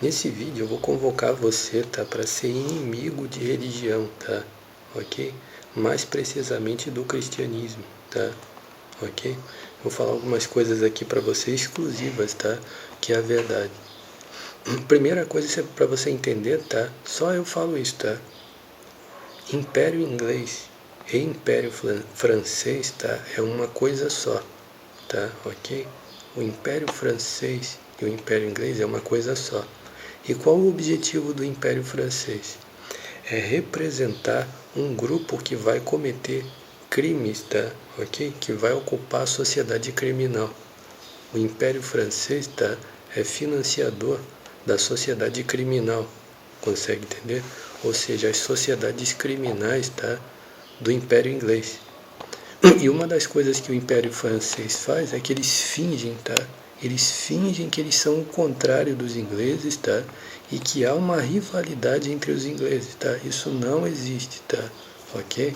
Nesse vídeo eu vou convocar você, tá, para ser inimigo de religião, tá, ok? Mais precisamente do cristianismo, tá, ok? Vou falar algumas coisas aqui para você exclusivas, tá, que é a verdade. Primeira coisa para você entender, tá, só eu falo isso, tá? Império inglês e Império francês, tá, é uma coisa só, tá, ok? O Império francês e o Império inglês é uma coisa só. E qual o objetivo do Império francês? É representar um grupo que vai cometer crimes, tá? Ok? Que vai ocupar a sociedade criminal. O Império francês, tá? É financiador da sociedade criminal. Consegue entender? Ou seja, as sociedades criminais, tá? Do Império inglês. E uma das coisas que o Império francês faz é que eles fingem, tá? Eles fingem que eles são o contrário dos ingleses, tá? E que há uma rivalidade entre os ingleses, tá? Isso não existe, tá? Ok?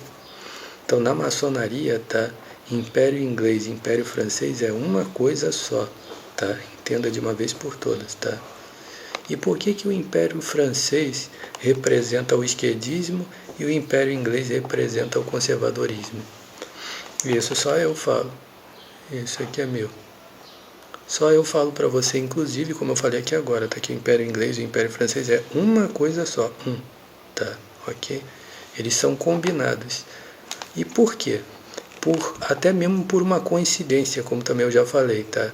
Então, na maçonaria, tá? Império inglês e Império francês é uma coisa só, tá? Entenda de uma vez por todas, tá? E por que que o Império francês representa o esquerdismo e o Império inglês representa o conservadorismo? Isso só eu falo. Isso aqui é meu. Só eu falo para você, inclusive, como eu falei aqui agora, tá? Que o Império Inglês e o Império Francês é uma coisa só. Tá? Ok? Eles são combinados. E por quê? Até mesmo por uma coincidência, como também eu já falei, tá?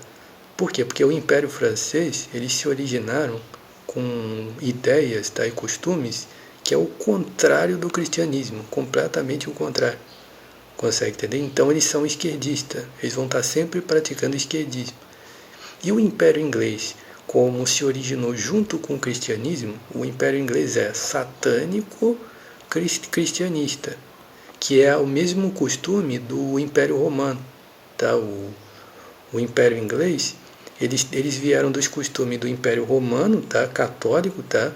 Por quê? Porque o Império Francês, eles se originaram com ideias, tá? E costumes que é o contrário do cristianismo, completamente o contrário. Consegue entender? Então eles são esquerdistas, eles vão estar sempre praticando esquerdismo. E o Império Inglês, como se originou junto com o cristianismo, o Império Inglês é satânico cristianista, que é o mesmo costume do Império Romano. Tá? O Império Inglês, eles vieram dos costumes do Império Romano, tá? Católico, tá?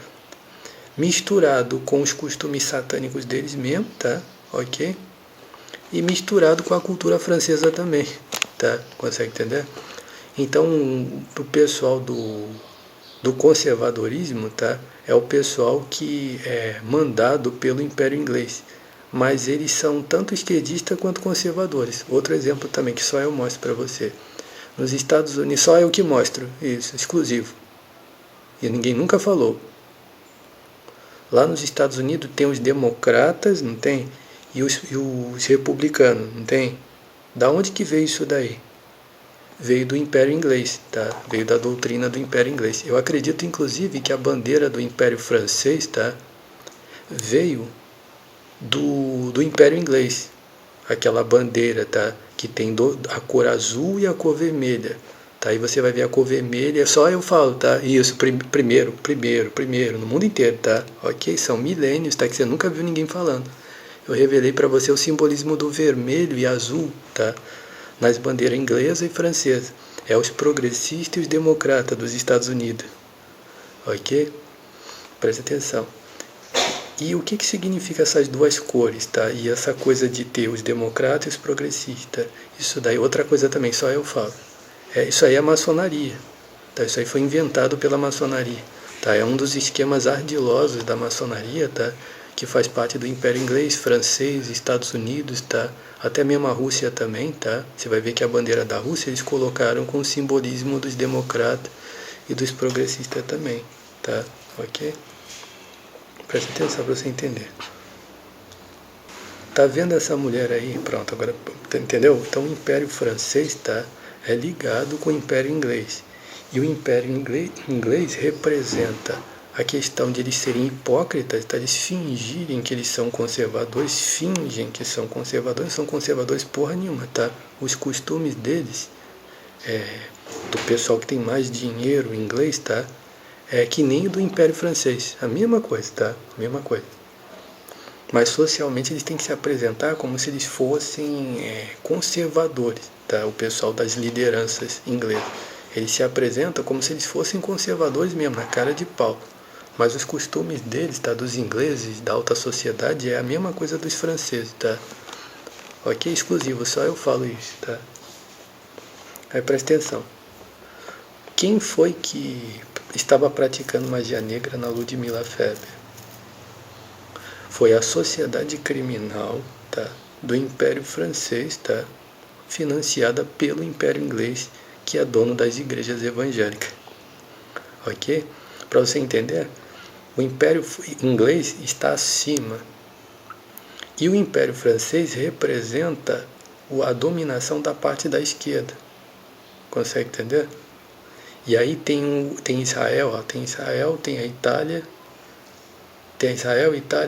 Misturado com os costumes satânicos deles mesmo, tá? Ok? E misturado com a cultura francesa também, tá? Consegue entender? Então, o pessoal do conservadorismo, tá? É o pessoal que é mandado pelo Império Inglês, mas eles são tanto esquerdistas quanto conservadores. Outro exemplo também que só eu mostro para você. Nos Estados Unidos, só eu que mostro isso, exclusivo. E ninguém nunca falou. Lá nos Estados Unidos tem os democratas, não tem? E os republicanos, não tem? Da onde que veio isso daí? Veio do Império Inglês, tá? Veio da doutrina do Império Inglês. Eu acredito, inclusive, que a bandeira do Império Francês, tá? Veio do Império Inglês. Aquela bandeira, tá? Que tem a cor azul e a cor vermelha. Tá? Aí você vai ver a cor vermelha, só eu falo, tá? Isso, primeiro, no mundo inteiro, tá? Ok? São milênios, tá? Que você nunca viu ninguém falando. Eu revelei para você o simbolismo do vermelho e azul, tá? Nas bandeiras inglesa e francesa. É os progressistas e os democratas dos Estados Unidos. Ok? Presta atenção. E o que significa essas duas cores, tá? E essa coisa de ter os democratas e os progressistas. Isso daí, outra coisa também, só eu falo. Isso aí é maçonaria. Tá? Isso aí foi inventado pela maçonaria. Tá? É um dos esquemas ardilosos da maçonaria, tá? Que faz parte do Império Inglês, francês, Estados Unidos, tá? Até mesmo a Rússia também, tá? Você vai ver que a bandeira da Rússia eles colocaram com o simbolismo dos democratas e dos progressistas também, tá? Ok? Presta atenção para você entender. Tá vendo essa mulher aí? Pronto, agora entendeu? Então o Império Francês, tá? É ligado com o Império Inglês. E o Império Inglês representa a questão de eles serem hipócritas, tá? Eles fingirem que eles são conservadores, fingem que são conservadores porra nenhuma, tá? Os costumes deles, do pessoal que tem mais dinheiro inglês, tá? É que nem o do Império Francês, a mesma coisa, tá? A mesma coisa. Mas socialmente eles têm que se apresentar como se eles fossem conservadores, tá? O pessoal das lideranças inglesas. Eles se apresentam como se eles fossem conservadores mesmo, na cara de pau. Mas os costumes deles, tá? Dos ingleses, da alta sociedade, é a mesma coisa dos franceses, tá? Ok? Exclusivo, só eu falo isso, tá? Aí presta atenção. Quem foi que... estava praticando magia negra na Ludmilla Feber? Foi a sociedade criminal, tá, do Império Francês, tá, financiada pelo Império Inglês, que é dono das igrejas evangélicas. Ok? Para você entender, o Império Inglês está acima e o Império Francês representa a dominação da parte da esquerda. Consegue entender? E aí tem Israel, ó, tem Israel, tem a Itália,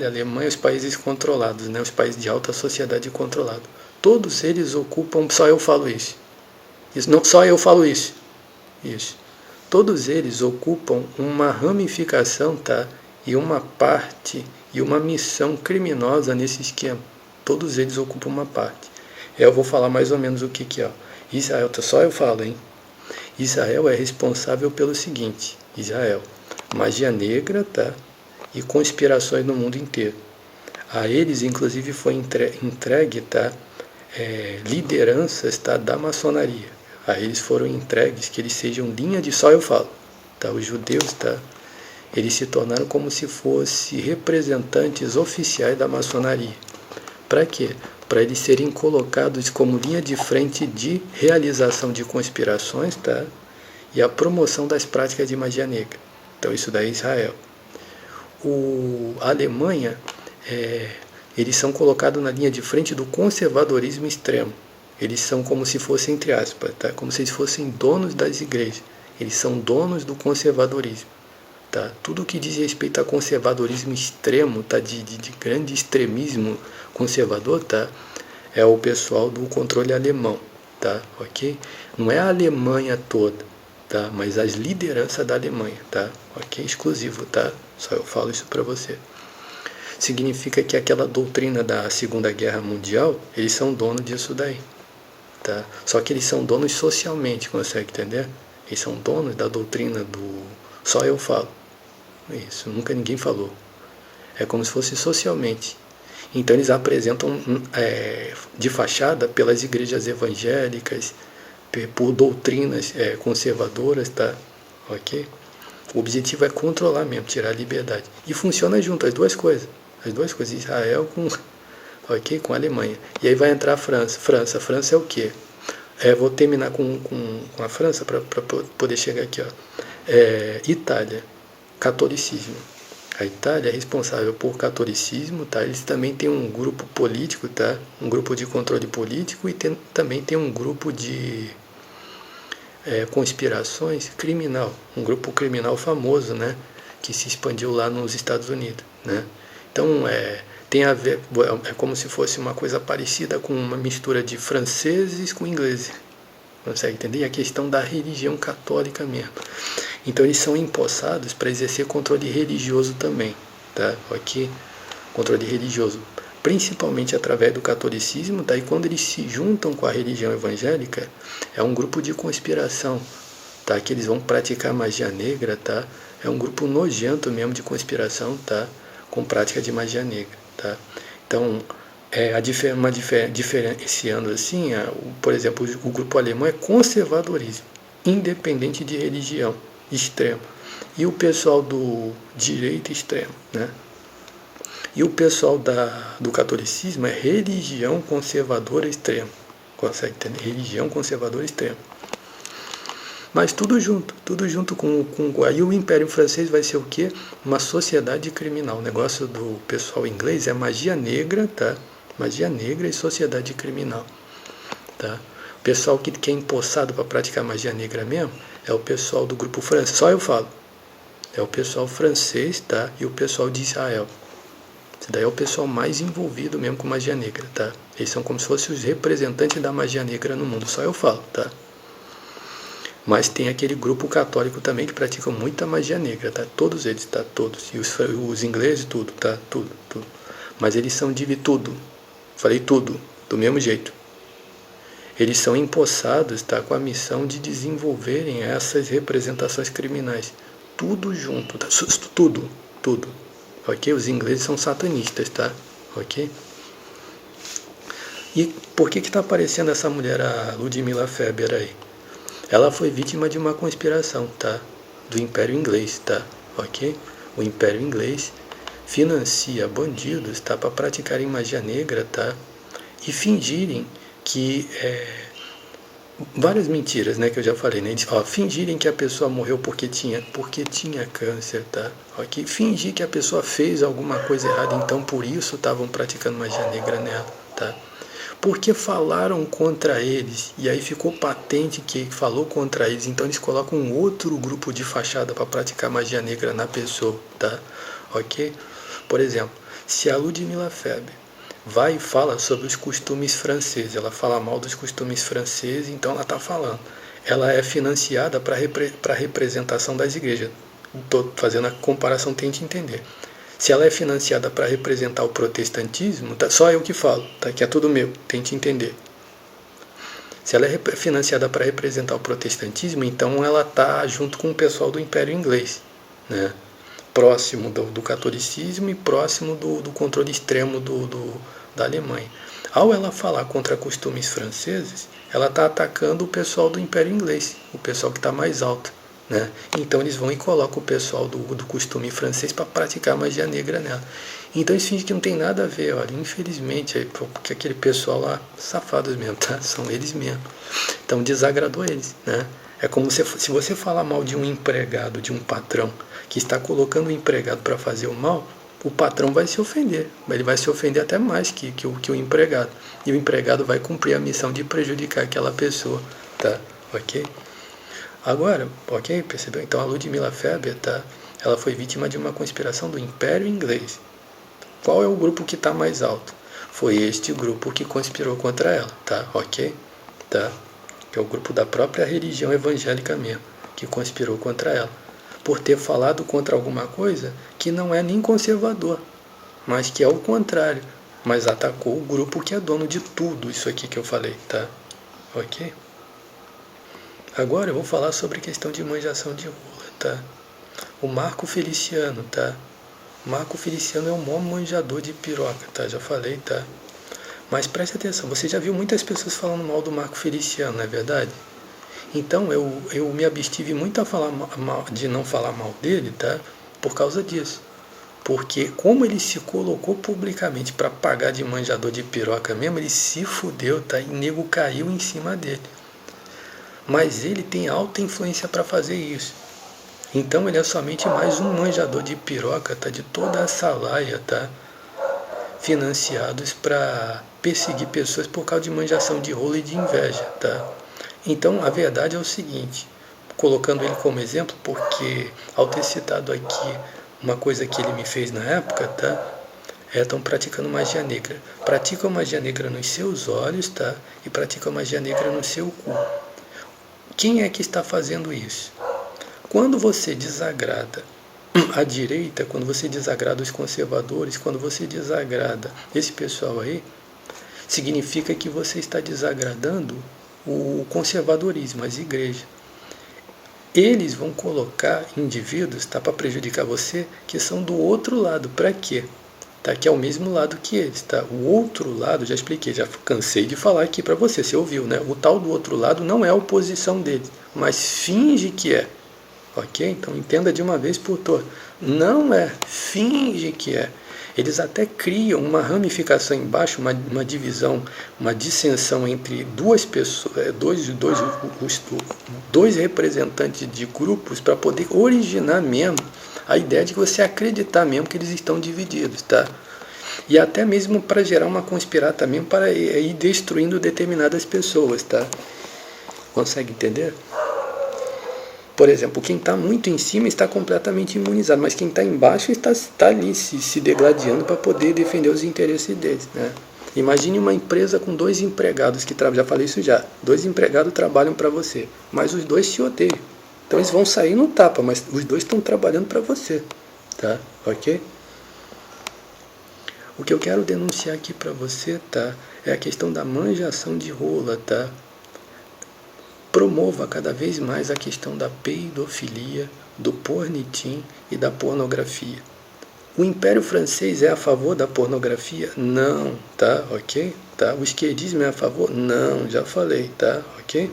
Alemanha, os países controlados, né? Os países de alta sociedade controlados. Todos eles ocupam, só eu falo isso. Não, só eu falo isso. Isso. Todos eles ocupam uma ramificação, tá? E uma parte e uma missão criminosa nesse esquema. Todos eles ocupam uma parte. Eu vou falar mais ou menos o que é. Israel, só eu falo, hein? Israel é responsável pelo seguinte: Israel, magia negra, tá? E conspirações no mundo inteiro. A eles, inclusive, foi entregue, tá? Lideranças, tá? Da maçonaria. A eles foram entregues que eles sejam linha de, só eu falo, tá? Os judeus, tá? Eles se tornaram como se fossem representantes oficiais da maçonaria. Para quê? Para eles serem colocados como linha de frente de realização de conspirações, tá? E a promoção das práticas de magia negra. Então isso daí é Israel. A Alemanha, eles são colocados na linha de frente do conservadorismo extremo. Eles são como se fossem, entre aspas, tá? Como se eles fossem donos das igrejas. Eles são donos do conservadorismo. Tá? Tudo que diz respeito a conservadorismo extremo, tá? de grande extremismo conservador, tá? É o pessoal do controle alemão. Tá? Okay? Não é a Alemanha toda, tá? Mas as lideranças da Alemanha. Tá? Okay? Exclusivo, tá? Só eu falo isso para você. Significa que aquela doutrina da Segunda Guerra Mundial, eles são donos disso daí. Tá? Só que eles são donos socialmente, consegue entender? Eles são donos da doutrina do só eu falo. Isso, nunca ninguém falou. É como se fosse socialmente. Então eles apresentam de fachada pelas igrejas evangélicas, por doutrinas conservadoras, tá? Ok? O objetivo é controlar mesmo, tirar a liberdade. E funciona junto, as duas coisas. As duas coisas, Israel com a Alemanha. E aí vai entrar a França. França é o quê? Vou terminar com a França para poder chegar aqui. Ó. Itália, catolicismo. A Itália é responsável por catolicismo, tá? Eles também têm um grupo político, tá? Um grupo de controle político e também tem um grupo de conspirações criminal. Um grupo criminal famoso, né? Que se expandiu lá nos Estados Unidos, né? Então, tem a ver, é como se fosse uma coisa parecida com uma mistura de franceses com ingleses. Consegue entender? E a questão da religião católica mesmo. Então eles são empossados para exercer controle religioso também, tá? Ok? Controle religioso, principalmente através do catolicismo, tá? E quando eles se juntam com a religião evangélica, é um grupo de conspiração, tá? Que eles vão praticar magia negra, tá? É um grupo nojento mesmo de conspiração, tá? Com prática de magia negra, tá? Então, diferenciando assim, por exemplo, o grupo alemão é conservadorismo, independente de religião extrema. E o pessoal do direito extremo, né? E o pessoal do catolicismo é religião conservadora extrema. Consegue entender? Religião conservadora extrema. Mas tudo junto com aí o Império Francês vai ser o quê? Uma sociedade criminal. O negócio do pessoal inglês é magia negra, tá? Magia negra e sociedade criminal, tá? O pessoal que é empossado para praticar magia negra mesmo é o pessoal do grupo francês. Só eu falo. É o pessoal francês, tá? E o pessoal de Israel. Esse daí é o pessoal mais envolvido mesmo com magia negra, tá? Eles são como se fossem os representantes da magia negra no mundo. Só eu falo, tá? Mas tem aquele grupo católico também que pratica muita magia negra, tá? Todos eles, tá? Todos. E os ingleses, tudo, tá? Tudo. Mas eles são de tudo. Falei tudo, do mesmo jeito. Eles são empossados, tá? Com a missão de desenvolverem essas representações criminais. Tudo junto, tá? Tudo. Ok? Os ingleses são satanistas, tá? Ok? E por que está aparecendo essa mulher, a Ludmilla Feber aí? Ela foi vítima de uma conspiração, tá? do Império Inglês, tá? Ok? O Império Inglês financia bandidos, tá? Para praticarem magia negra, tá? E fingirem que várias mentiras, né, que eu já falei, né? Fingirem que a pessoa morreu porque tinha câncer, tá? Ok? Fingir que a pessoa fez alguma coisa errada, então por isso estavam praticando magia negra nela, tá? Porque falaram contra eles, e aí ficou patente que falou contra eles, então eles colocam um outro grupo de fachada para praticar magia negra na pessoa, tá? Ok? Por exemplo, se a Ludmilla Feber vai e fala sobre os costumes franceses, ela fala mal dos costumes franceses, então ela está falando. Ela é financiada para a representação das igrejas. Estou fazendo a comparação, tente entender. Se ela é financiada para representar o protestantismo, tá, só eu que falo, tá, que é tudo meu, tente entender. Se ela é financiada para representar o protestantismo, então ela está junto com o pessoal do Império Inglês, né? Próximo do catolicismo e próximo do controle extremo da Alemanha. Ao ela falar contra costumes franceses, ela está atacando o pessoal do Império Inglês, o pessoal que está mais alto, né? Então eles vão e colocam o pessoal do costume francês para praticar magia negra nela. Então eles fingem que não tem nada a ver, olha, infelizmente, porque aquele pessoal lá, safados mesmo, tá? São eles mesmo. Então desagradou eles, né? É como se você falar mal de um empregado, de um patrão, que está colocando o empregado para fazer o mal, o patrão vai se ofender. Ele vai se ofender até mais que o empregado. E o empregado vai cumprir a missão de prejudicar aquela pessoa, tá? Ok? Agora, ok? Percebeu? Então a Ludmilla Feber, tá? Ela foi vítima de uma conspiração do Império Inglês. Qual é o grupo que está mais alto? Foi este grupo que conspirou contra ela, tá? Ok? Tá? Que é o grupo da própria religião evangélica mesmo, que conspirou contra ela, por ter falado contra alguma coisa que não é nem conservador, mas que é o contrário, mas atacou o grupo que é dono de tudo isso aqui que eu falei, tá? Ok? Agora eu vou falar sobre a questão de manjação de rola, tá? O Marco Feliciano, tá? O Marco Feliciano é o maior manjador de piroca, tá? Já falei, tá? Mas preste atenção, você já viu muitas pessoas falando mal do Marco Feliciano, não é verdade? Então eu me abstive muito de não falar mal dele, tá? Por causa disso. Porque como ele se colocou publicamente para pagar de manjador de piroca mesmo, ele se fudeu, tá? E nego caiu em cima dele. Mas ele tem alta influência para fazer isso. Então ele é somente mais um manjador de piroca, tá? De toda essa laia, tá? Financiados para perseguir pessoas por causa de manjação de rolo e de inveja, tá? Então a verdade é o seguinte, colocando ele como exemplo, porque ao ter citado aqui uma coisa que ele me fez na época, tá? Estão praticando magia negra. Praticam magia negra nos seus olhos, tá? E praticam magia negra no seu cu. Quem é que está fazendo isso? Quando você desagrada a direita, quando você desagrada os conservadores, quando você desagrada esse pessoal aí, significa que você está desagradando o conservadorismo, as igrejas. Eles vão colocar indivíduos, tá, para prejudicar você, que são do outro lado. Para quê? Tá, que é o mesmo lado que eles, tá? O outro lado, já expliquei, já cansei de falar aqui para você, você ouviu, né? O tal do outro lado não é a oposição deles, mas finge que é. Ok? Então entenda de uma vez por todas. Não é, finge que é. Eles até criam uma ramificação embaixo, uma divisão, uma dissensão entre duas pessoas, dois representantes de grupos para poder originar mesmo a ideia de você acreditar mesmo que eles estão divididos, tá? E até mesmo para gerar uma conspirata mesmo para ir destruindo determinadas pessoas, tá? Consegue entender? Por exemplo, quem está muito em cima está completamente imunizado, mas quem está embaixo está ali se degladiando para poder defender os interesses deles, né? Imagine uma empresa com 2 empregados que trabalham, já falei isso já, 2 empregados trabalham para você, mas os 2 se odeiam. Então eles vão sair no tapa, mas os 2 estão trabalhando para você, tá? Ok? O que eu quero denunciar aqui para você, tá? É a questão da manjação de rola, tá? Promova cada vez mais a questão da peidofilia, do pornitim e da pornografia. O Império Francês é a favor da pornografia? Não, tá? Ok? Tá? O esquerdismo é a favor? Não, já falei, tá? Ok?